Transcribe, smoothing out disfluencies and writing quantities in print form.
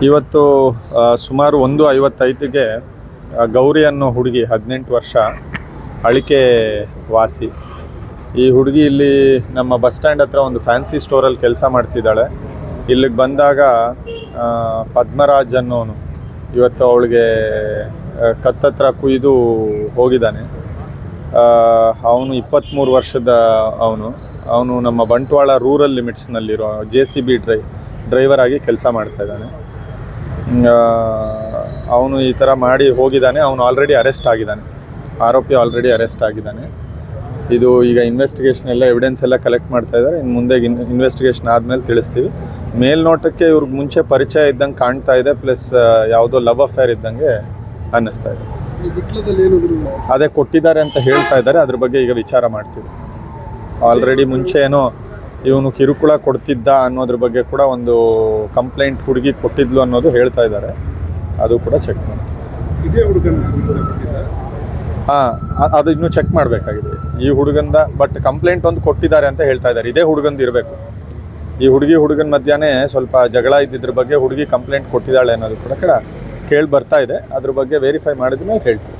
ಇವತ್ತು ಸುಮಾರು 1:55ಗೆ ಗೌರಿ ಅನ್ನೋ ಹುಡುಗಿ 18 ವರ್ಷ, ಅಳಿಕೆ ವಾಸಿ. ಈ ಹುಡುಗಿ ಇಲ್ಲಿ ನಮ್ಮ ಬಸ್ ಸ್ಟ್ಯಾಂಡ್ ಹತ್ರ ಒಂದು ಫ್ಯಾನ್ಸಿ ಸ್ಟೋರಲ್ಲಿ ಕೆಲಸ ಮಾಡ್ತಿದ್ದಾಳೆ. ಇಲ್ಲಿಗೆ ಬಂದಾಗ ಪದ್ಮರಾಜ್ ಅನ್ನೋನು ಇವತ್ತು ಅವಳಿಗೆ ಕತ್ತತ್ರ ಕುಯ್ದು ಹೋಗಿದ್ದಾನೆ. ಅವನು 23 ವರ್ಷದ ಅವನು ನಮ್ಮ ಬಂಟ್ವಾಳ ರೂರಲ್ ಲಿಮಿಟ್ಸ್ನಲ್ಲಿರೋ JCB ಡ್ರೈವರ್ ಆಗಿ ಕೆಲಸ ಮಾಡ್ತಾಯಿದ್ದಾನೆ. ಅವನು ಈ ಥರ ಮಾಡಿ ಹೋಗಿದ್ದಾನೆ. ಅವನು ಆಲ್ರೆಡಿ ಅರೆಸ್ಟ್ ಆಗಿದ್ದಾನೆ, ಆರೋಪಿ ಆಲ್ರೆಡಿ ಅರೆಸ್ಟ್ ಆಗಿದ್ದಾನೆ. ಇದು ಈಗ ಇನ್ವೆಸ್ಟಿಗೇಷನ್ ಎಲ್ಲ ಎವಿಡೆನ್ಸ್ ಎಲ್ಲ ಕಲೆಕ್ಟ್ ಮಾಡ್ತಾ ಇದ್ದಾರೆ. ಇನ್ನು ಮುಂದೆ ಇನ್ವೆಸ್ಟಿಗೇಷನ್ ಆದಮೇಲೆ ತಿಳಿಸ್ತೀವಿ. ಮೇಲ್ನೋಟಕ್ಕೆ ಇವ್ರಿಗೆ ಮುಂಚೆ ಪರಿಚಯ ಇದ್ದಂಗೆ ಕಾಣ್ತಾ ಇದೆ, ಪ್ಲಸ್ ಯಾವುದೋ ಲವ್ ಅಫೇರ್ ಇದ್ದಂಗೆ ಅನ್ನಿಸ್ತಾ ಇದೆ. ಅದೇ ಕೊಟ್ಟಿದ್ದಾರೆ ಅಂತ ಹೇಳ್ತಾ ಇದ್ದಾರೆ. ಅದ್ರ ಬಗ್ಗೆ ಈಗ ವಿಚಾರ ಮಾಡ್ತೀವಿ. ಆಲ್ರೆಡಿ ಮುಂಚೆ ಏನೋ ಇವನು ಕಿರುಕುಳ ಕೊಡ್ತಿದ್ದ ಅನ್ನೋದ್ರ ಬಗ್ಗೆ ಕೂಡ ಒಂದು ಕಂಪ್ಲೇಂಟ್ ಹುಡುಗಿ ಕೊಟ್ಟಿದ್ಲು ಅನ್ನೋದು ಹೇಳ್ತಾ ಇದ್ದಾರೆ. ಅದು ಕೂಡ ಚೆಕ್ ಮಾಡ್ತೀವಿ. ಅದು ಇನ್ನೂ ಚೆಕ್ ಮಾಡಬೇಕಾಗಿದೆ ಈ ಹುಡುಗಂದ. ಬಟ್ ಕಂಪ್ಲೇಂಟ್ ಒಂದು ಕೊಟ್ಟಿದ್ದಾರೆ ಅಂತ ಹೇಳ್ತಾ ಇದ್ದಾರೆ. ಇದೇ ಹುಡುಗಂದು ಇರಬೇಕು. ಈ ಹುಡುಗನ ಮಧ್ಯಾಹ್ನ ಸ್ವಲ್ಪ ಜಗಳ ಇದ್ದಿದ್ರ ಬಗ್ಗೆ ಹುಡುಗಿ ಕಂಪ್ಲೇಂಟ್ ಕೊಟ್ಟಿದ್ದಾಳೆ ಅನ್ನೋದು ಕೂಡ ಕೇಳಿ ಬರ್ತಾ ಇದೆ. ಅದ್ರ ಬಗ್ಗೆ ವೆರಿಫೈ ಮಾಡಿದ ಮೇಲೆ ಹೇಳ್ತೀವಿ.